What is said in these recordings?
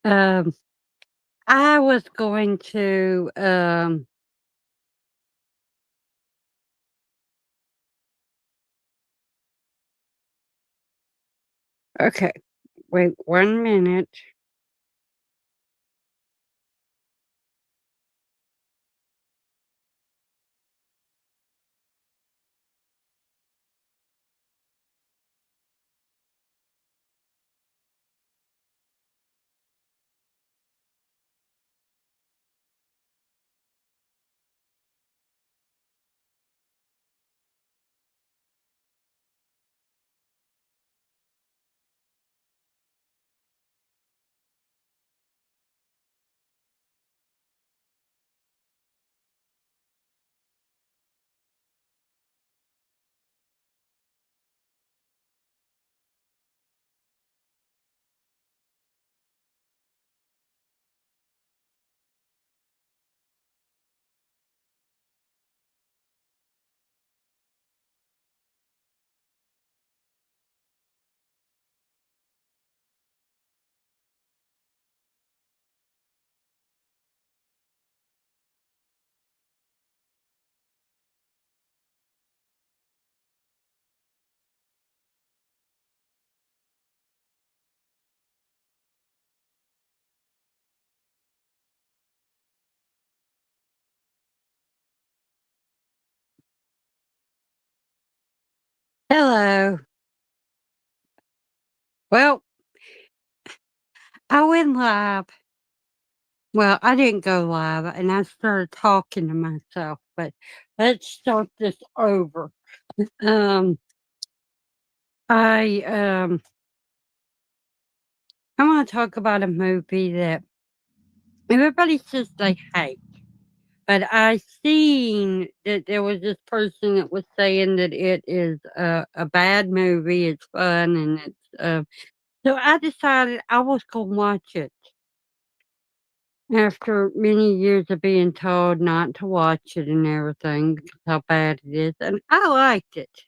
Um, I was going to, okay, wait 1 minute. Hello. Well, I went live. Well, I didn't go live, and I started talking to myself, but let's start this over. Um, I, um, I wanna talk about a movie that everybody says they hate. But I seen that there was this person that was saying that it is a bad movie, it's fun, and so I decided I was gonna watch it after many years of being told not to watch it and everything because how bad it is, and I liked it.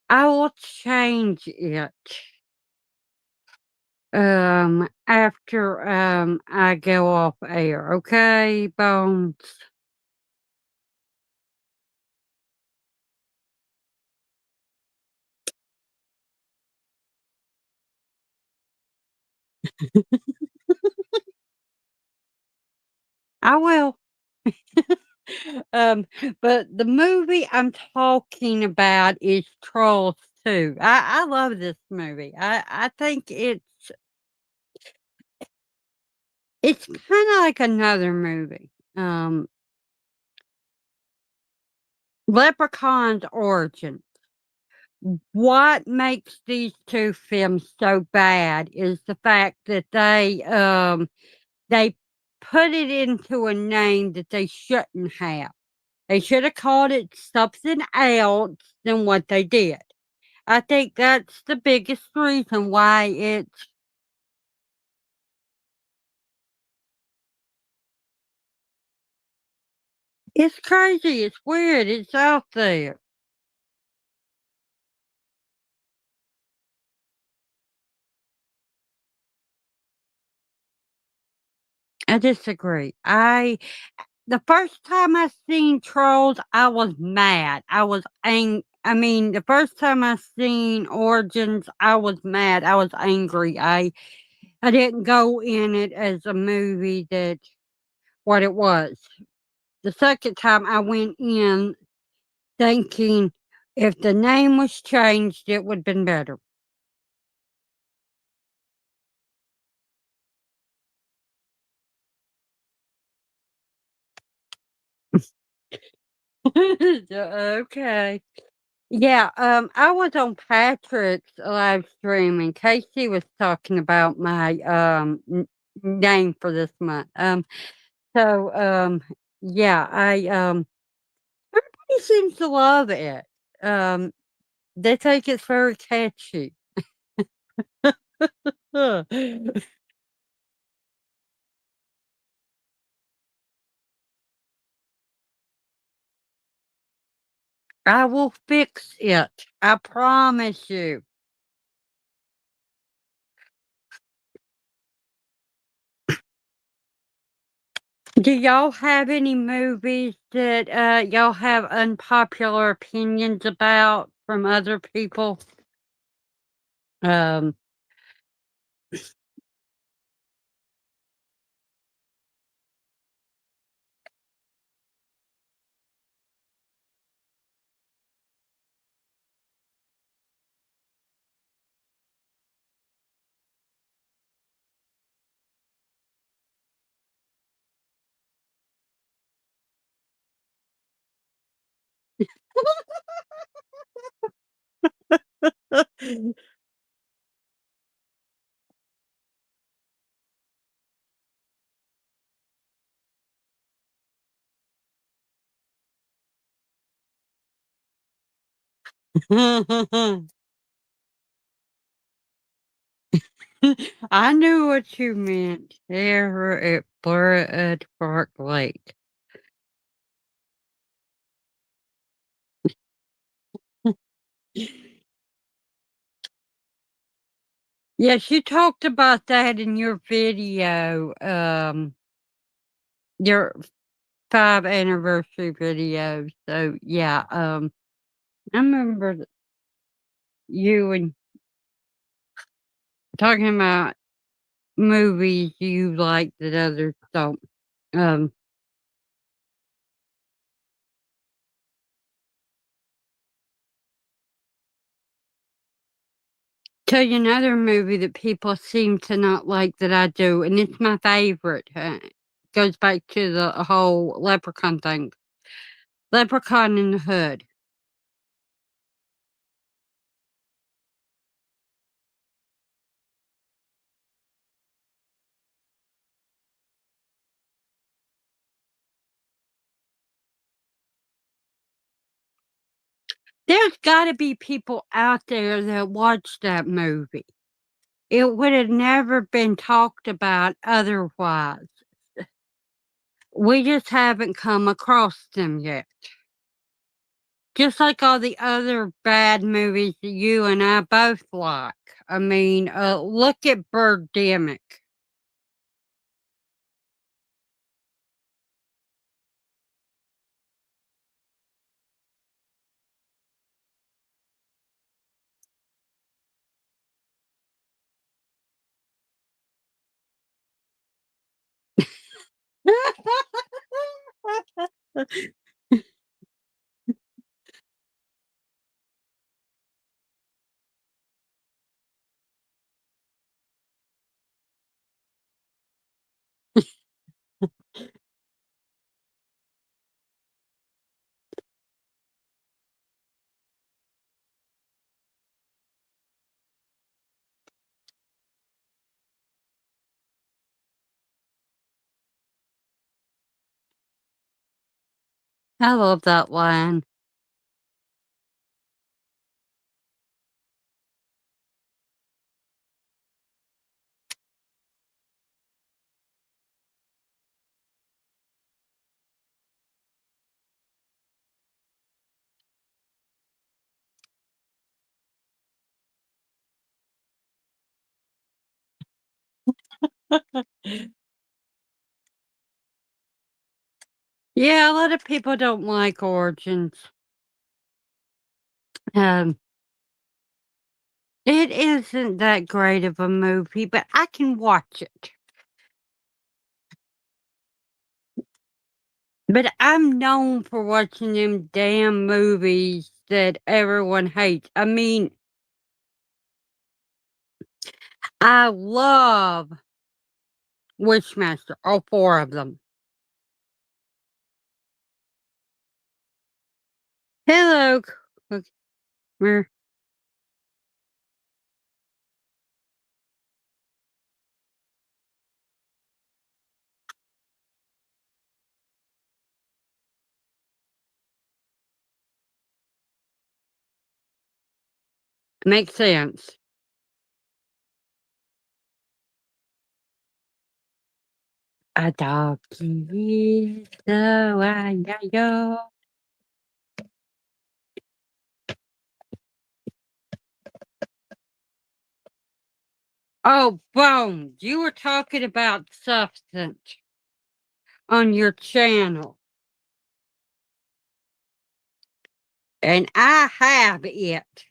I will change it, after, I go off air, okay, Bones? I will. Um, but the movie I'm talking about is Trolls 2. I love this movie. I think it's kinda like another movie. Leprechaun's origin. What makes these 2 films so bad is the fact that they put it into a name that they shouldn't have. They should have called it something else than what they did. I think that's the biggest reason why it's crazy, it's weird, it's out there. I disagree. The first time I seen Trolls, I was mad. I mean, the first time I seen Origins, I was mad, I was angry. I didn't go in it as a movie that what it was. The second time I went in thinking if the name was changed, it would been better. Okay. Yeah, I was on Patrick's live stream and Casey was talking about my, name for this month. So, yeah, everybody seems to love it. Um, they think it's very catchy. I will fix it. I promise you. Do y'all have any movies that, y'all have unpopular opinions about from other people? Um, I knew what you meant. There at Blood Park Lake. Yes, you talked about that in your video, your 5 anniversary video. So, yeah, I remember you and talking about movies you like that others don't. Um, tell you another movie that people seem to not like that I do, and it's my favorite. Goes back to the whole leprechaun thing. Leprechaun in the Hood. There's gotta be people out there that watch that movie. It would have never been talked about otherwise. We just haven't come across them yet. Just like all the other bad movies that you and I both like. I mean, look at Birdemic. I love that line. Yeah, a lot of people don't like Origins. Um, it isn't that great of a movie, but I can watch it. But I'm known for watching them damn movies that everyone hates. I mean, I love Wishmaster, all 4 of them. Hello, Mer makes sense. A dog is the way I go. Oh, bones. You were talking about substance on your channel, and I have it.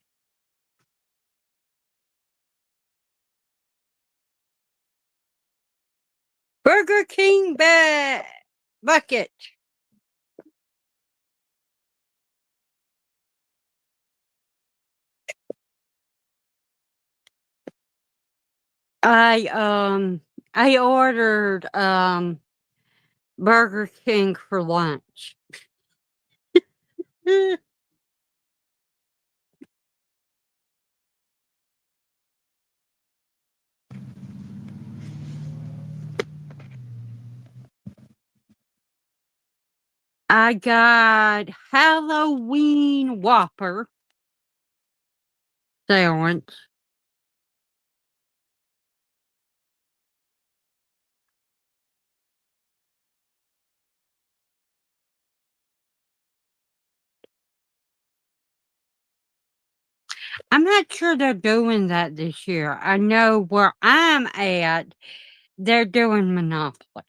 Burger King bucket. I um I ordered Burger King for lunch. I got Halloween Whopper sandwich. I'm not sure they're doing that this year. I know where I'm at, they're doing Monopoly.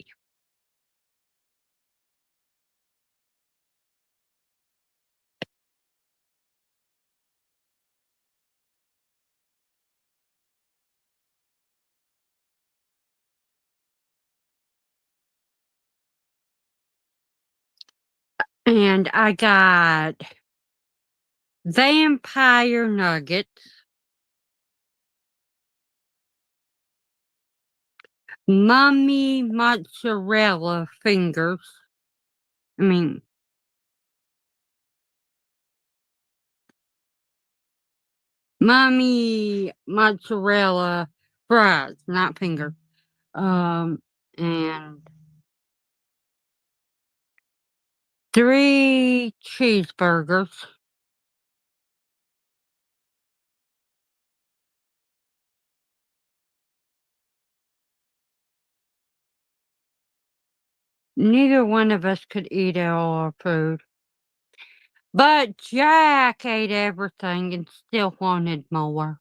And I got vampire nuggets, mummy mozzarella fingers. I mean, mummy mozzarella fries, not fingers. And 3 cheeseburgers. Neither one of us could eat all our food. But Jack ate everything and still wanted more.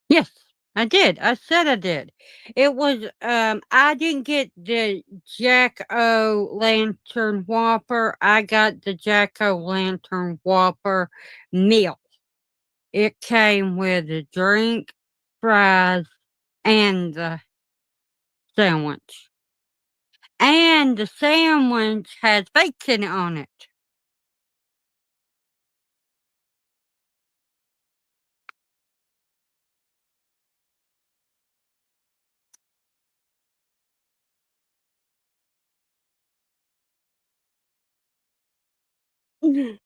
Yes, I did. I said I did. It was, I didn't get the Jack-O-Lantern Whopper. I got the Jack-O-Lantern Whopper meal. It came with a drink, fries, and the sandwich. And the sandwich has bacon on it.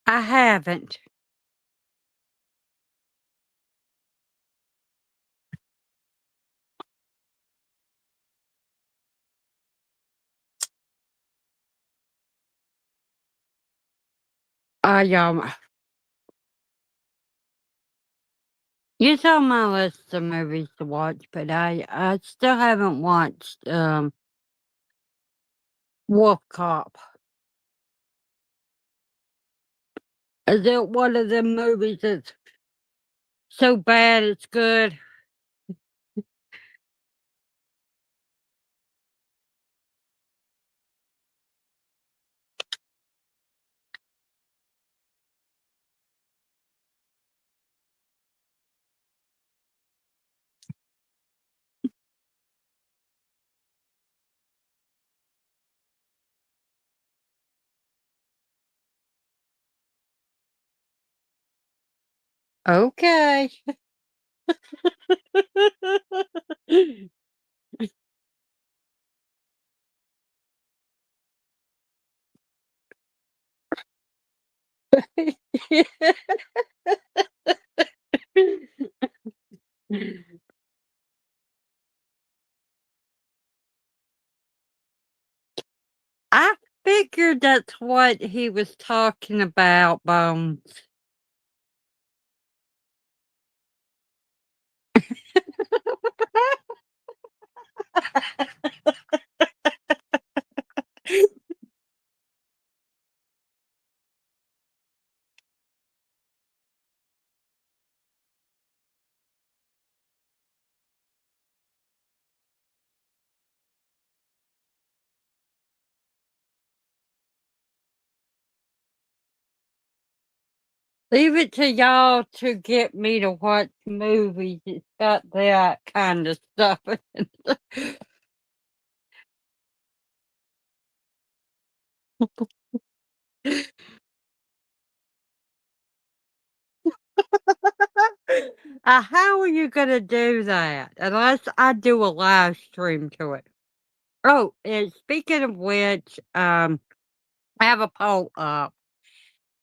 I haven't. Um, it's on my list of movies to watch, but I still haven't watched Wolf Cop. Is it one of them movies that's so bad it's good? Okay. I figured that's what he was talking about, Bones. Leave it to y'all to get me to watch movies. It's got that kind of stuff in it. How are you gonna do that? Unless I do a live stream to it. Oh, and speaking of which, I have a poll up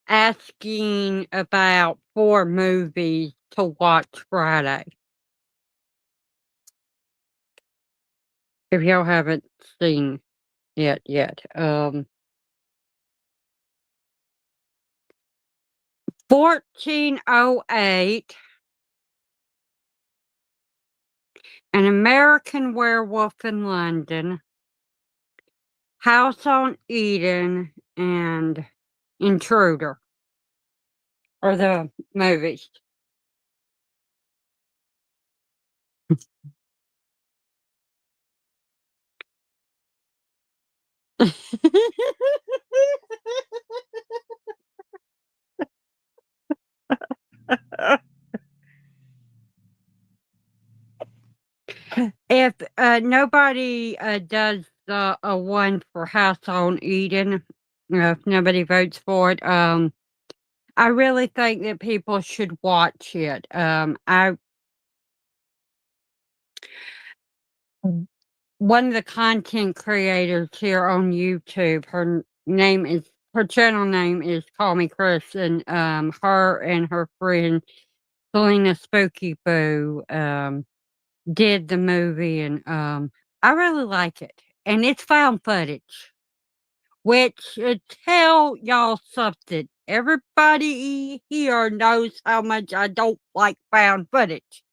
asking about 4 movies to watch Friday, if y'all haven't seen it yet. 1408, An American Werewolf in London, House on Eden, and Intruder are the movies. If, nobody, does a one for House on Eden, if nobody votes for it, I really think that people should watch it. I One of the content creators here on YouTube, her channel name is Call Me Chris, and, her and her friend Selena Spooky Boo, did the movie, and, I really like it, and it's found footage, which should tell y'all something. Everybody here knows how much I don't like found footage.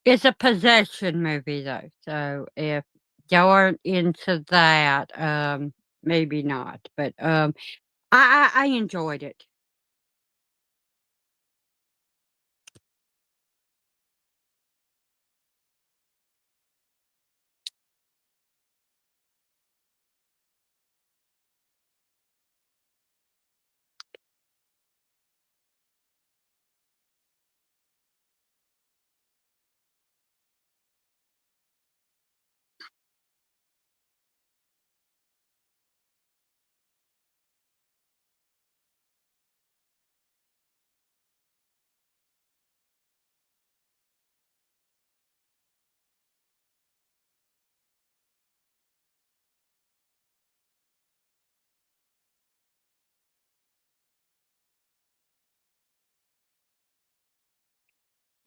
It's a possession movie, though, so if y'all aren't into that, maybe not, but, I enjoyed it.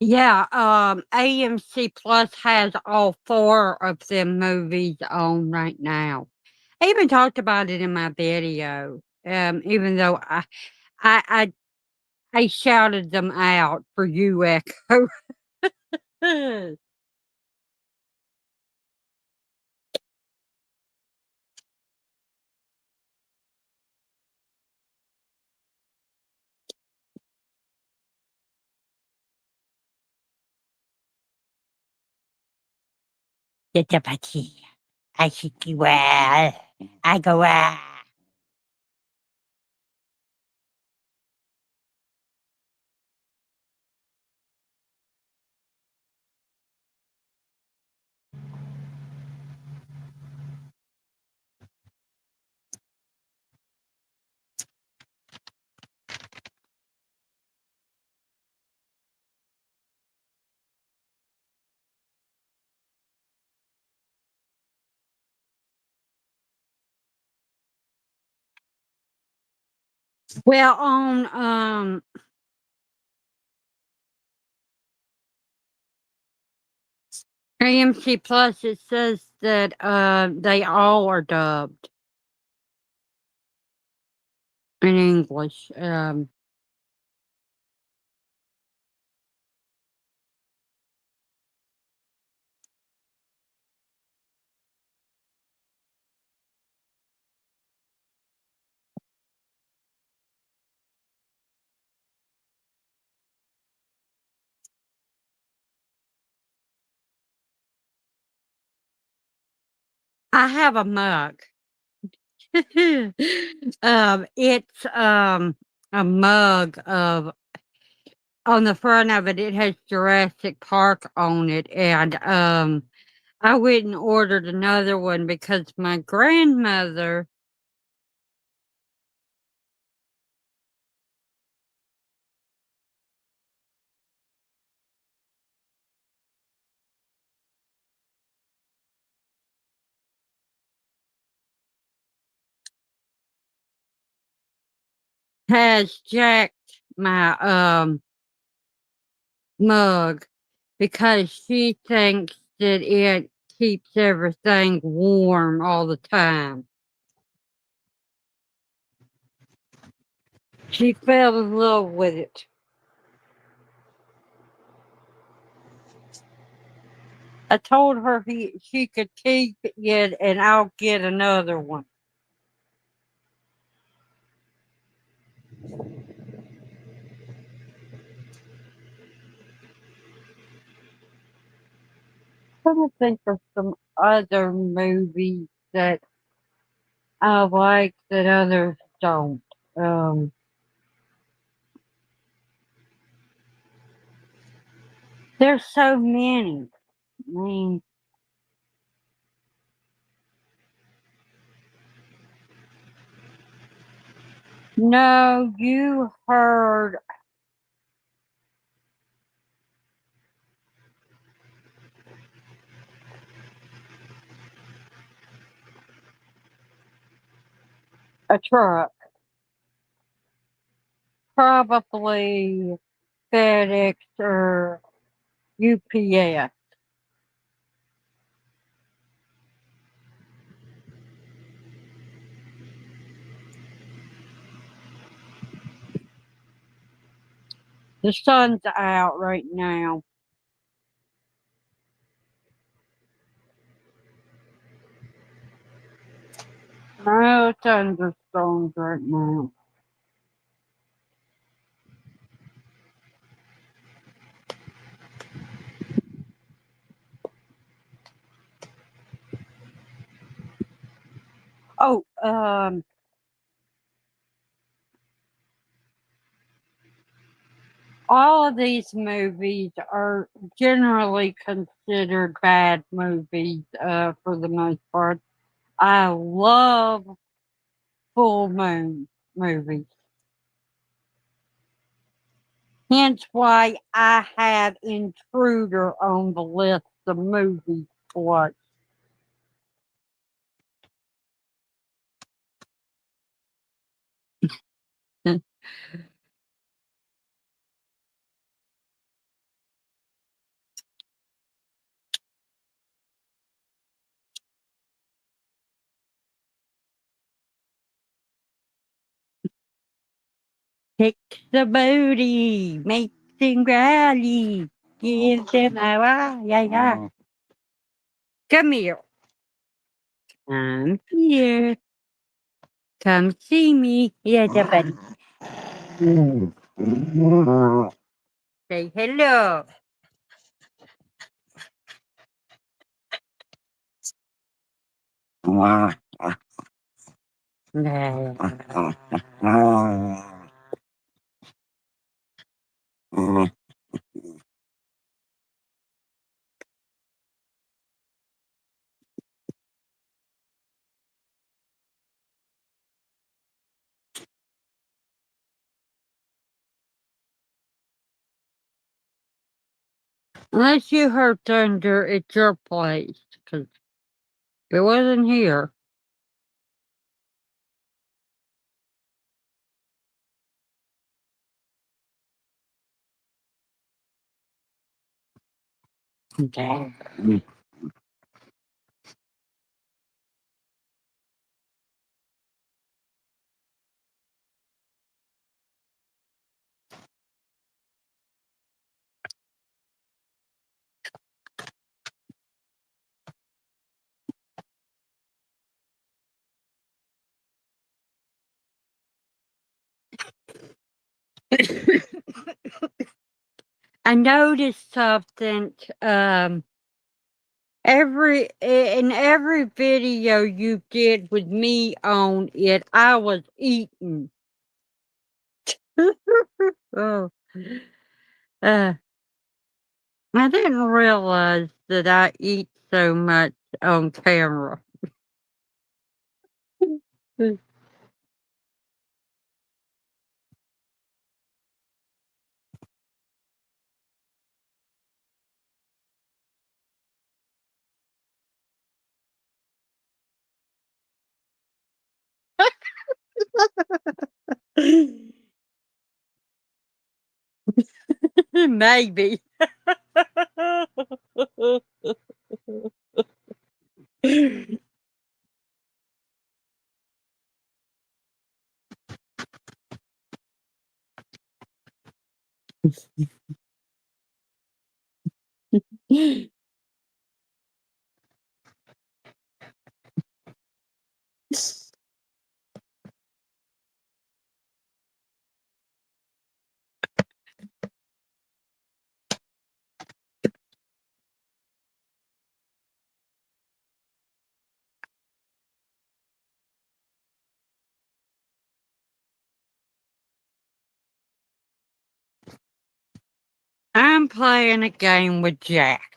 Yeah, AMC Plus has all 4 of them movies on right now. I even talked about it in my video, even though I I I shouted them out for you, Echo. Yatapati, I should you well. I go, Well, on AMC Plus, it says that they all are dubbed in English. I have a mug. It's a mug of on the front of it. It has Jurassic Park on it, and I went and ordered another one because my grandmother has jacked my mug because she thinks that it keeps everything warm all the time. She fell in love with it. I told her she could keep it and I'll get another one. I'm trying to think of some other movies that I like that others don't. Um, there's so many. I mean, no, you heard a truck, probably FedEx or UPS. The sun's out right now. No thunderstorms right now. Oh, all of these movies are generally considered bad movies for the most part. I love full moon movies. Hence why I have Intruder on the list of movies to watch. Kick the booty, make them rally, give them a wah, yeah, yeah. Come here. I'm here. Come see me. Yeah, the buddy. Say hello. Unless you heard thunder, it's your place, 'cause it wasn't here. Okay. I noticed something, in every video you did with me on it, I was eating. Oh, uh, I didn't realize that I eat so much on camera. Maybe. I'm playing a game with Jack.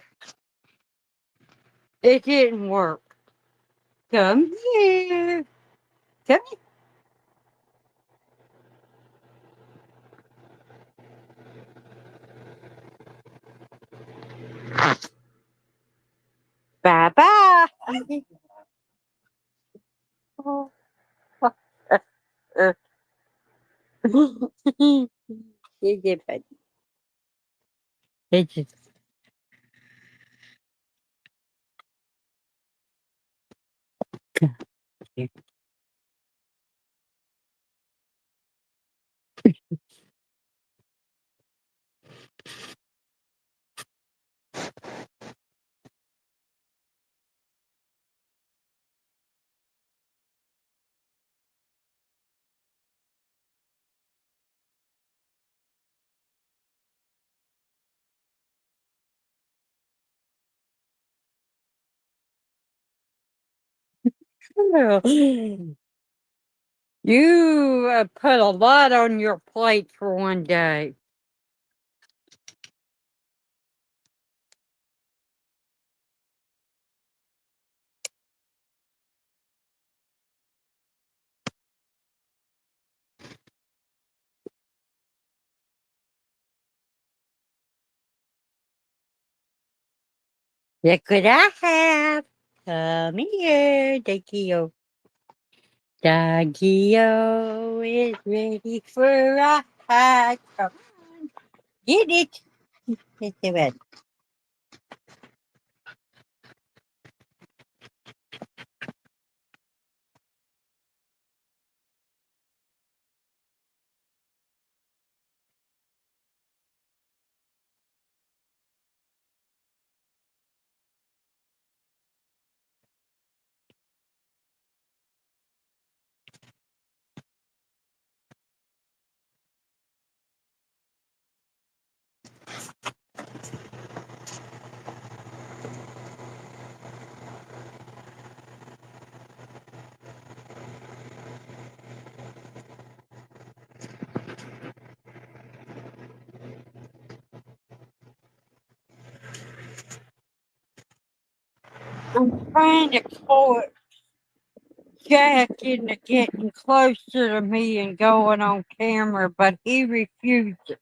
It didn't work. Come here. Come here. Bye bye. You get it. It's just you put a lot on your plate for one day. Look what I have. Come here, Doggy-O. Doggy-O is ready for a hot. Come on, get it. Get it. I'm trying to court Jack into getting closer to me and going on camera, but he refused.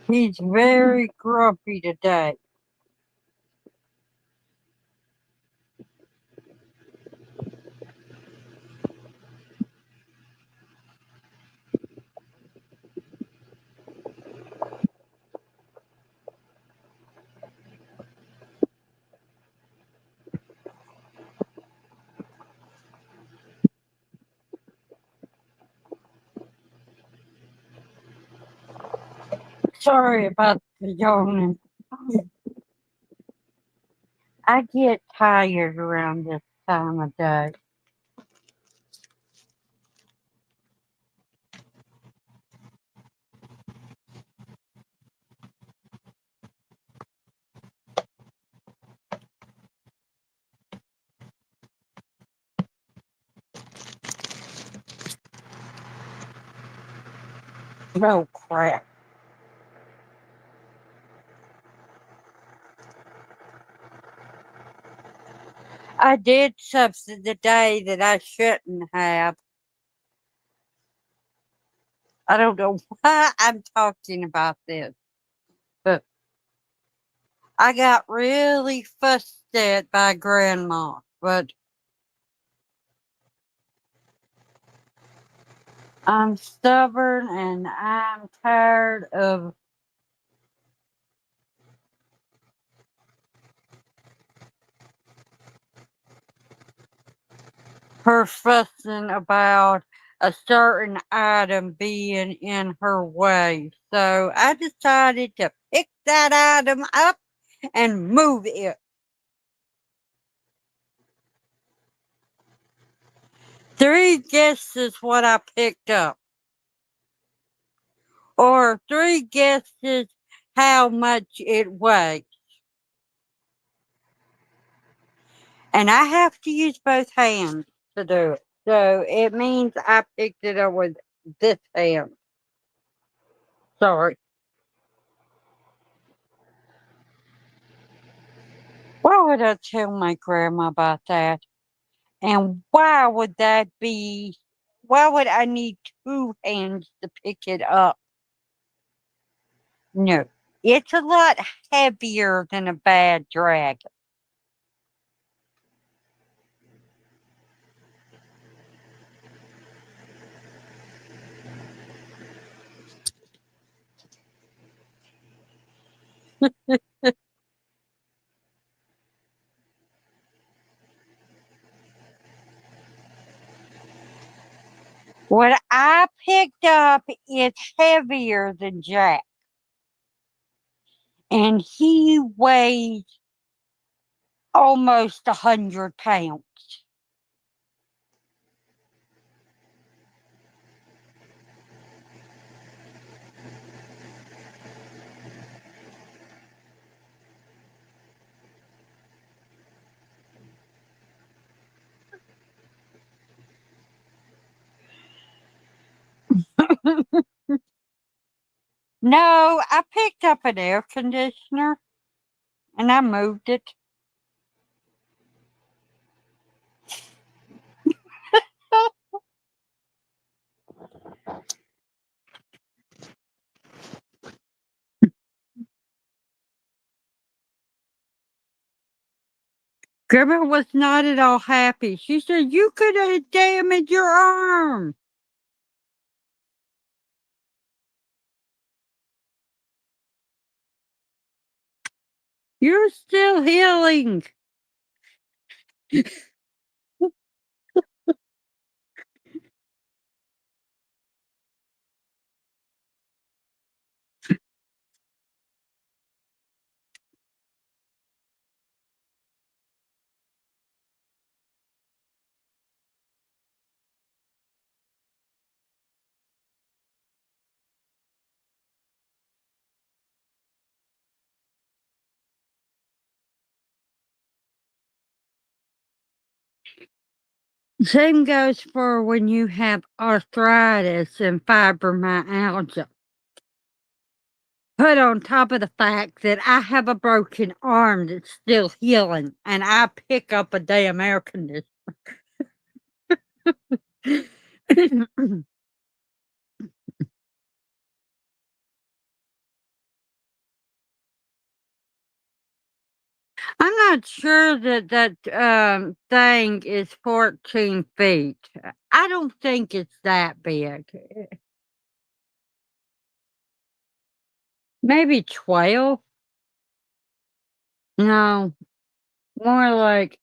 He's very grumpy today. Sorry about the yawning. I get tired around this time of day. Oh crap. I did something today that I shouldn't have. I don't know why I'm talking about this, but I got really fussed at by grandma. But I'm stubborn and I'm tired of her fussing about a certain item being in her way. So I decided to pick that item up and move it. Three guesses what I picked up, or three guesses how much it weighs. And I have to use both hands to do it. So it means I picked it up with this hand. Sorry. Why would I tell my grandma about that? And why would that be? Why would I need two hands to pick it up? No, it's a lot heavier than a bad dragon. What I picked up is heavier than Jack, and he weighs almost 100 pounds. No, I picked up an air conditioner and I moved it. Grandma was not at all happy. She said, "You could have damaged your arm." You're still healing. Same goes for when you have arthritis and fibromyalgia. Put on top of the fact that I have a broken arm that's still healing, and I pick up a damn air conditioner. I'm not sure that thing is 14 feet. I don't think it's that big. Maybe 12? No, more like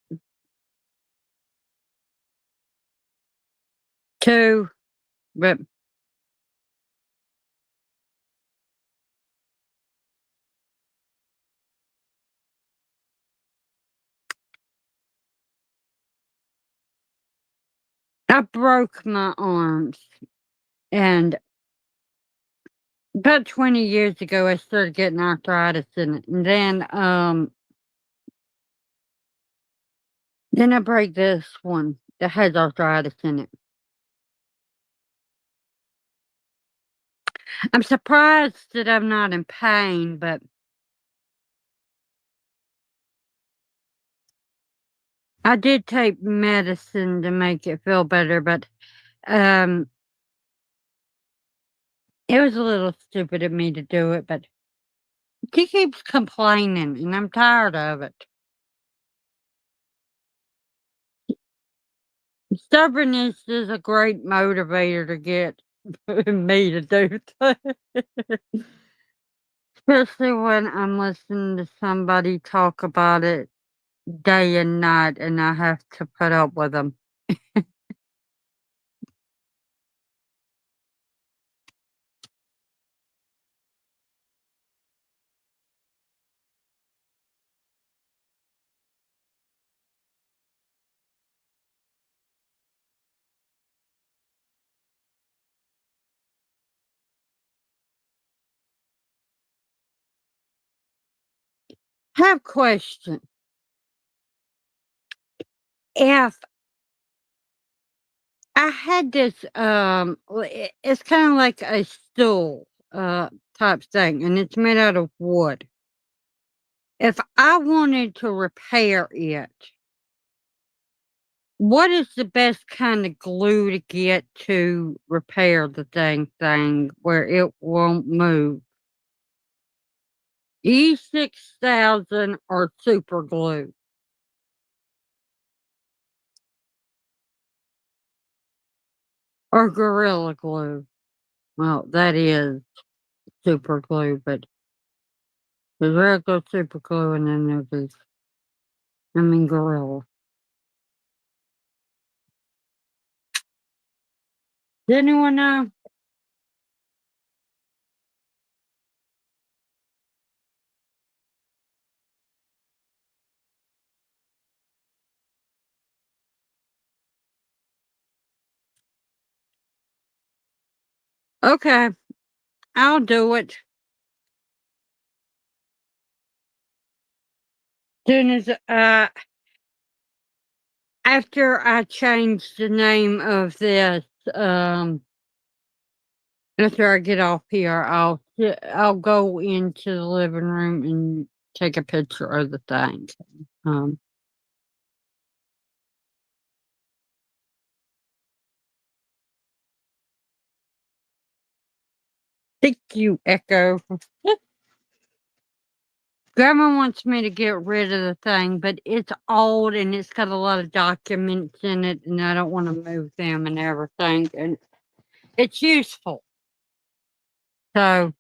2, but I broke my arms, and about 20 years ago, I started getting arthritis in it, and then I break this one that has arthritis in it. I'm surprised that I'm not in pain, but I did take medicine to make it feel better, but, um, it was a little stupid of me to do it, but she keeps complaining, and I'm tired of it. Stubbornness is a great motivator to get me to do things, especially when I'm listening to somebody talk about it day and night, and I have to put up with them. Have question. If I had this, it's kinda like a stool, type thing, and it's made out of wood. If I wanted to repair it, what is the best kind of glue to get to repair the dang thing where it won't move? E6000 or super glue? Or Gorilla Glue? Well, that is super glue, but there's regular super glue and then there's this, I mean, Gorilla. Does anyone know? Okay, I'll do it. Soon as, after I change the name of this, um, after I get off here, I'll go into the living room and take a picture of the thing. Um, Thank you, Echo. Grandma wants me to get rid of the thing, but it's old and it's got a lot of documents in it, and I don't want to move them and everything. And it's useful, so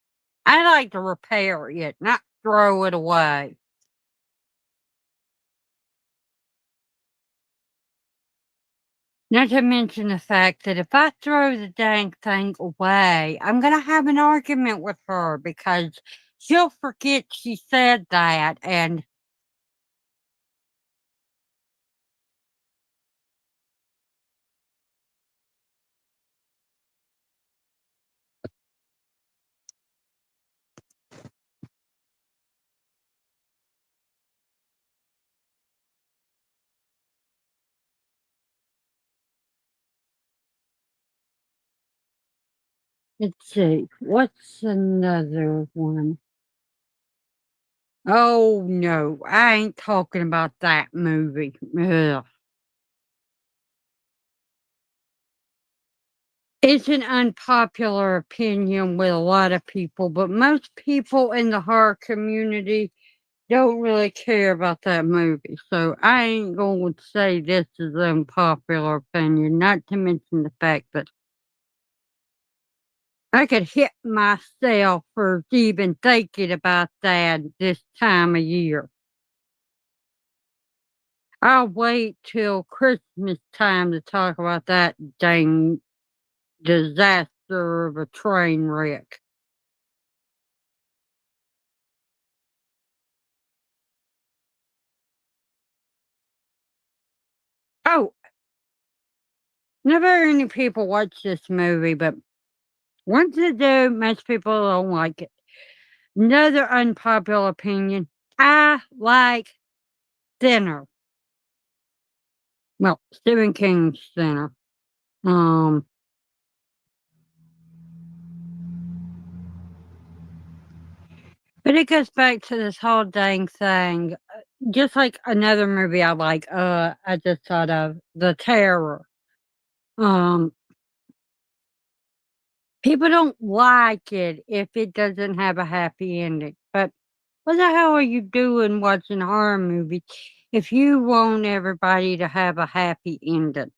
I like to repair it, not throw it away. Not to mention the fact that if I throw the dang thing away, I'm gonna have an argument with her because she'll forget she said that, and let's see, what's another one? Oh, no, I ain't talking about that movie. Ugh. It's an unpopular opinion with a lot of people, but most people in the horror community don't really care about that movie, so I ain't going to say this is an unpopular opinion, not to mention the fact that I could hit myself for even thinking about that this time of year. I'll wait till Christmas time to talk about that dang disaster of a train wreck. Oh, not very many people watch this movie, but once they do, most people don't like it. Another unpopular opinion, I like Thinner. Well, Stephen King's Thinner. Um, but it goes back to this whole dang thing. Just like another movie I like, I just thought of The Terror. Um, People don't like it if it doesn't have a happy ending. But what the hell are you doing watching horror movies if you want everybody to have a happy ending?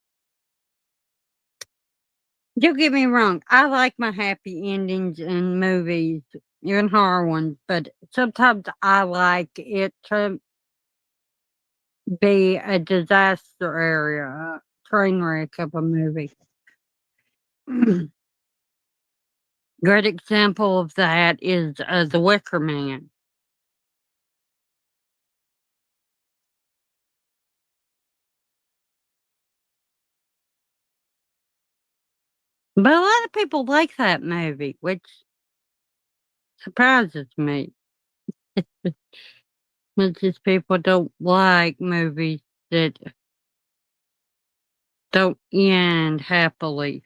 Don't get me wrong, I like my happy endings in movies, even horror ones, but sometimes I like it to be a disaster area, a train wreck of a movie. Great example of that is The Wicker Man. But a lot of people like that movie, which surprises me. It's just people don't like movies that don't end happily.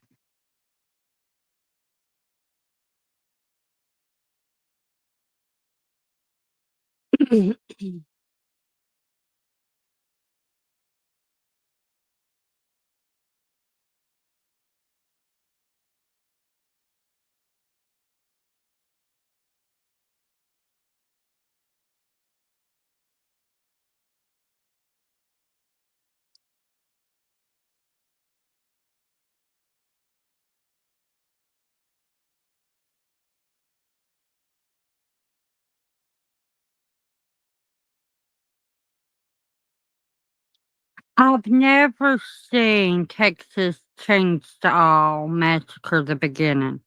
I've never seen Texas Chainsaw Massacre: The Beginning.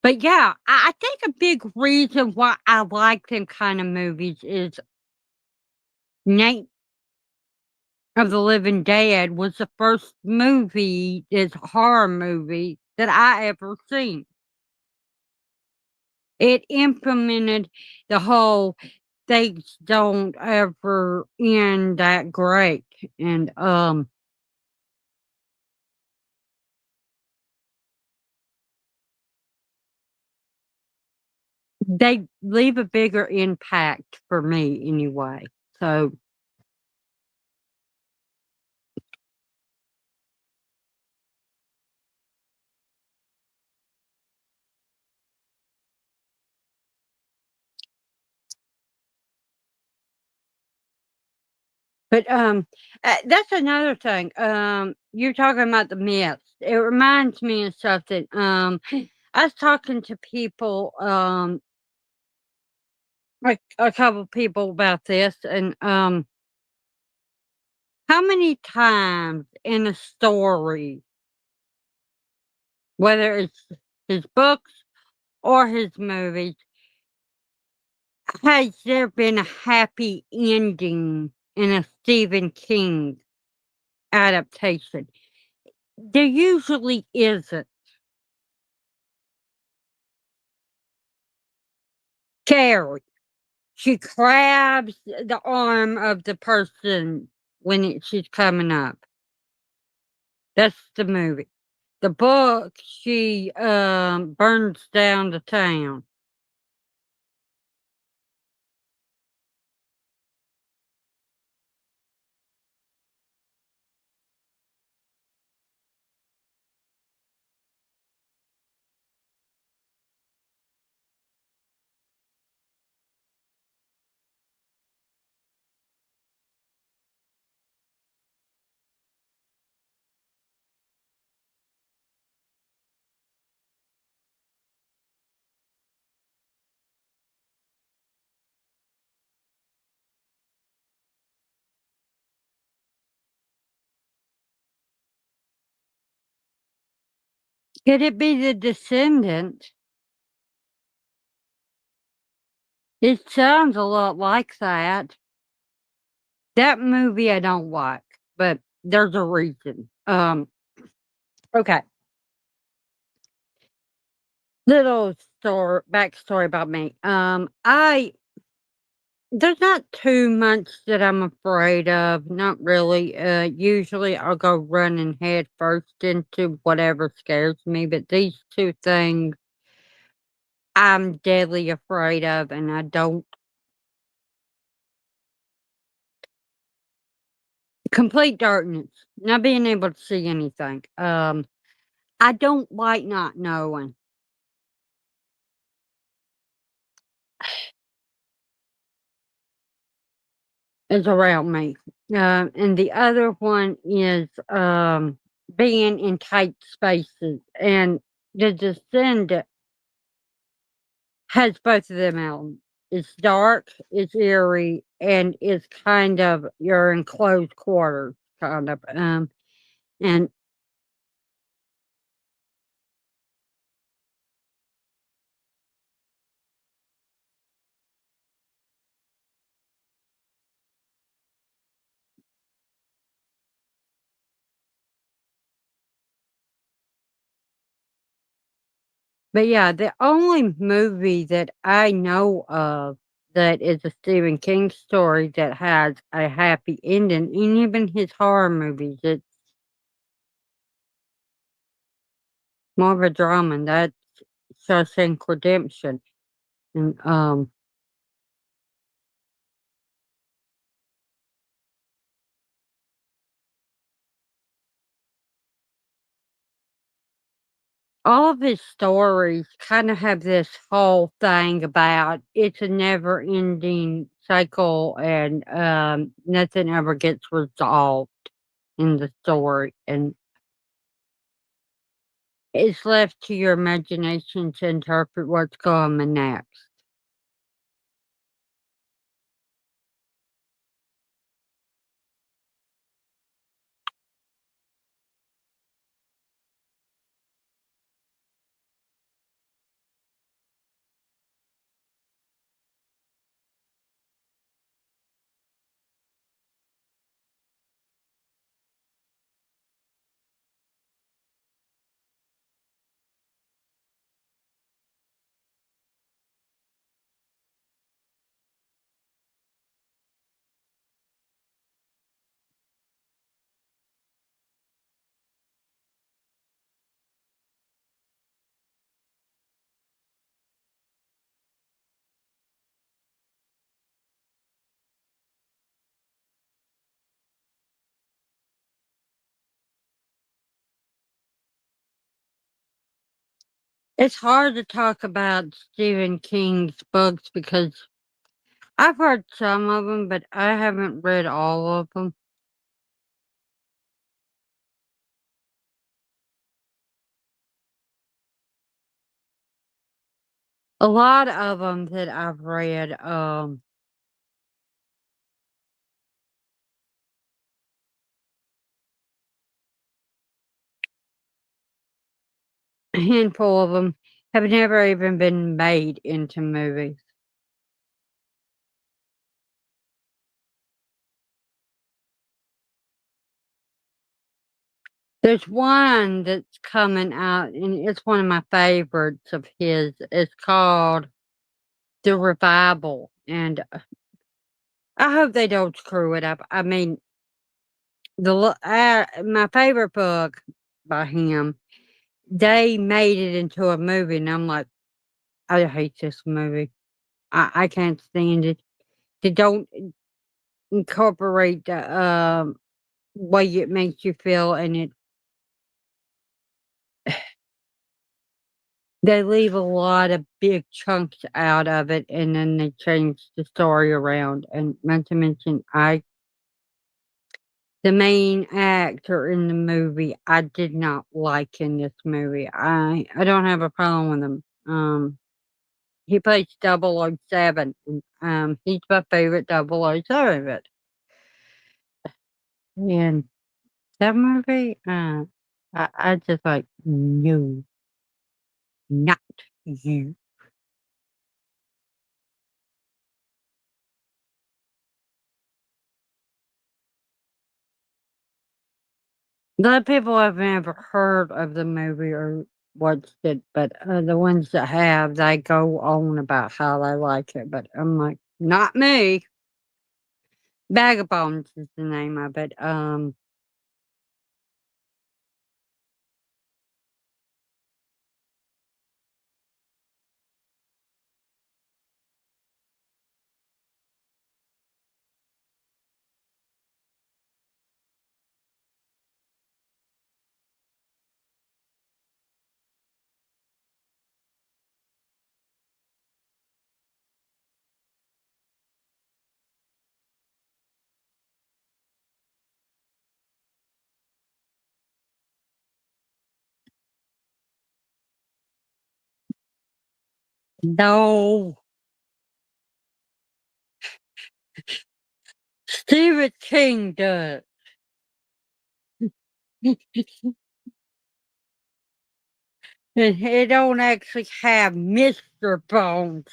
But yeah, I think a big reason why I like them kind of movies is Night of the Living Dead was the first movie, this horror movie that I ever seen. It implemented the whole things don't ever end that great, and, they leave a bigger impact for me anyway, so but, that's another thing, you're talking about the myths. It reminds me of something, I was talking to people, like a couple people about this, and, how many times in a story, whether it's his books or his movies, has there been a happy ending in a Stephen King adaptation? There usually isn't. Carrie, she grabs the arm of the person when she's coming up. That's the movie. The book, she burns down the town. Could it be The Descendant? It sounds a lot like that. That movie I don't like, but there's a reason. Okay. Little story backstory about me. I there's not too much that I'm afraid of, not really. Usually I'll go running head first into whatever scares me, but these 2 things I'm deadly afraid of, and I don't complete darkness, not being able to see anything. I don't like not knowing is around me. And the other one is, being in tight spaces, and The Descendant has both of them elements. It's dark, it's eerie, and it's kind of you're in close quarters, kind of, and but yeah, the only movie that I know of that is a Stephen King story that has a happy ending, and even his horror movies, it's more of a drama, and that's Shawshank Redemption, and, all of his stories kinda have this whole thing about it's a never-ending cycle and, nothing ever gets resolved in the story, and it's left to your imagination to interpret what's coming next. It's hard to talk about Stephen King's books because I've heard some of them, but I haven't read all of them. A lot of them that I've read, a handful of them have never even been made into movies. There's one that's coming out, and it's one of my favorites of his. It's called The Revival, and I hope they don't screw it up. I mean, my favorite book by him, they made it into a movie, and I'm like, "I hate this movie. I can't stand it." They don't incorporate the, way it makes you feel, and they leave a lot of big chunks out of it, and then they change the story around, and not to mention, I the main actor in the movie, I did not like in this movie. I don't have a problem with him. He plays 007, and, he's my favorite 007, and that movie, I just like, "No, not you." A lot of people have never heard of the movie or watched it, but, the ones that have, they go on about how they like it, but I'm like, "Not me." Vagabonds is the name of it, no, Stephen King does. And he don't actually have Mr. Bones.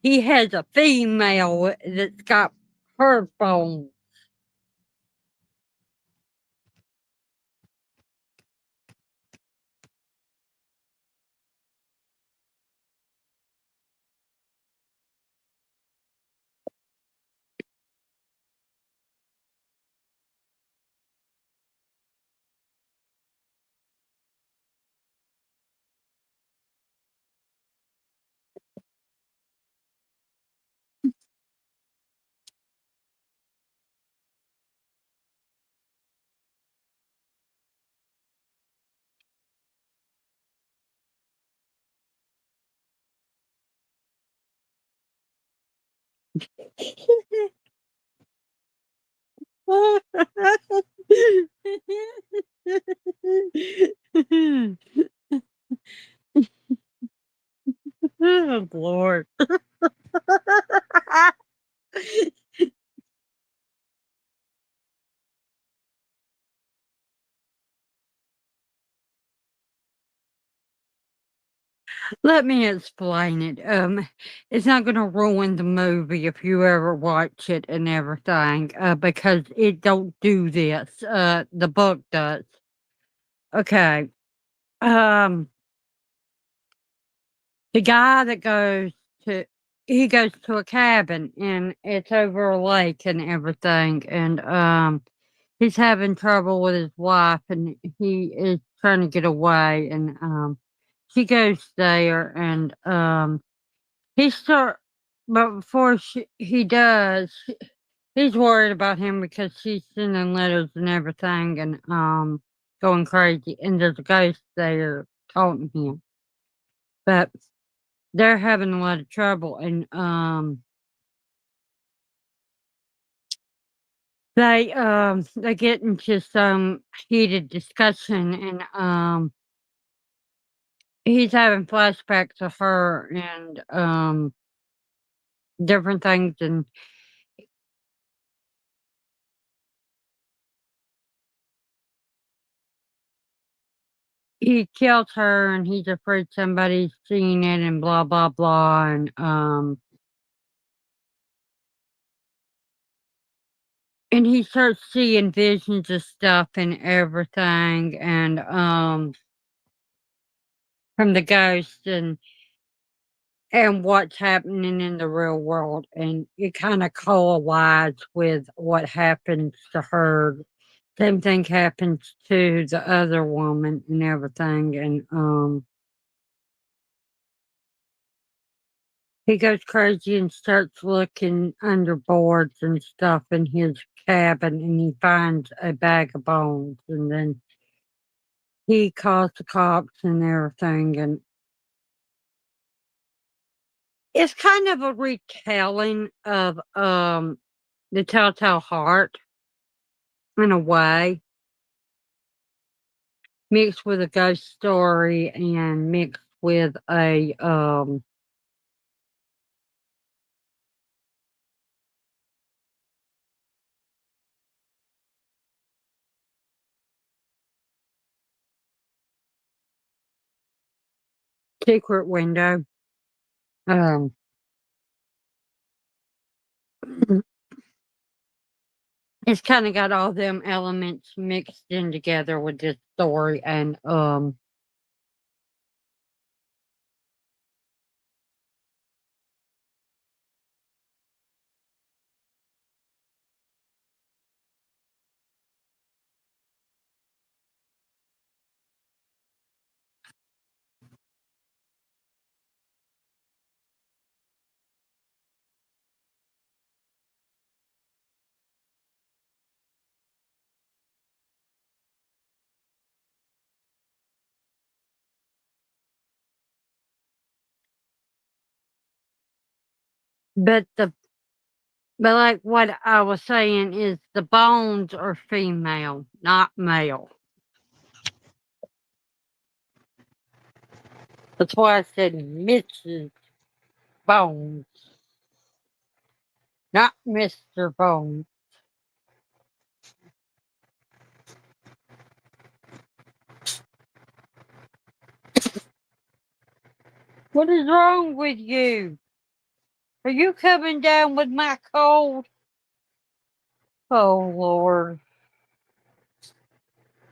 He has a female that's got her bones. Oh, Lord. Let me explain it. It's not gonna ruin the movie if you ever watch it and everything, because it don't do this. The book does. Okay. Um, the guy that to he goes to a cabin and it's over a lake and everything, and he's having trouble with his wife and he is trying to get away, and she goes there, and he start but before he does, he's worried about him because she's sending letters and everything, and going crazy, and there's a ghost there taunting him. But they're having a lot of trouble, and they get into some heated discussion, and he's having flashbacks of her, and different things, and he kills her, and he's afraid somebody's seen it, and blah blah blah, and he starts seeing visions of stuff and everything, and from the ghost, and what's happening in the real world, and it kind of collides with what happens to her. Same thing happens to the other woman and everything, and he goes crazy and starts looking under boards and stuff in his cabin, and he finds a bag of bones, and then he calls the cops and everything, and it's kind of a retelling of The Telltale Heart in a way, mixed with a ghost story and mixed with a secret window. Um It's kinda got all them elements mixed in together with this story, and, but the but like what I was saying is the Bones are female, not male. That's why I said Mrs. Bones, not Mr. Bones. What is wrong with you? Are you coming down with my cold? Oh, Lord.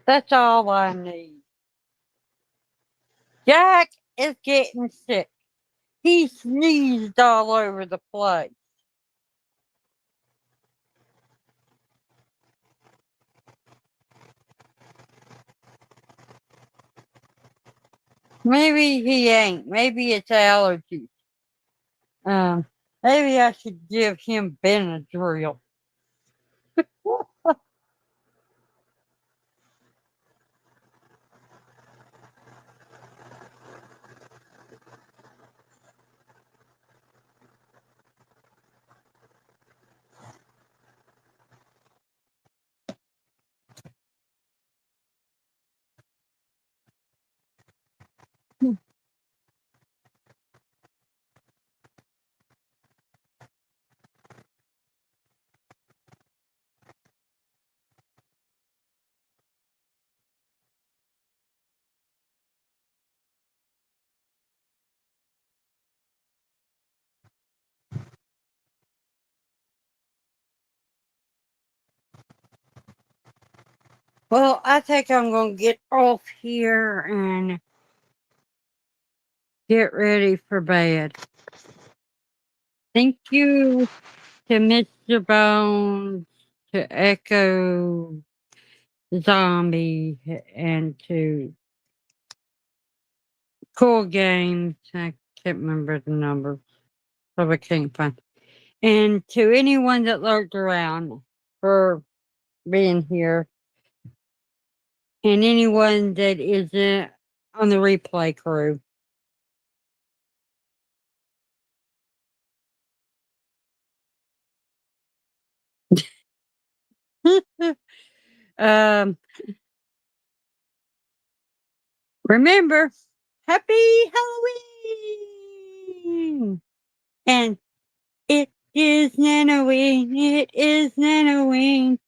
That's all I need. Jack is getting sick. He sneezed all over the place. Maybe he ain't. Maybe it's allergies. Um, maybe I should give him Benadryl. Well, I think I'm going to get off here and get ready for bed. Thank you to Mr. Bones, to Echo Zombie, and to Cool Games. I can't remember the number, so I can't find. And to anyone that lurked around for being here, and anyone that isn't on the replay crew. um, remember, happy Halloween! And it is NAN-O-WEEN. It is NAN-O-WEEN.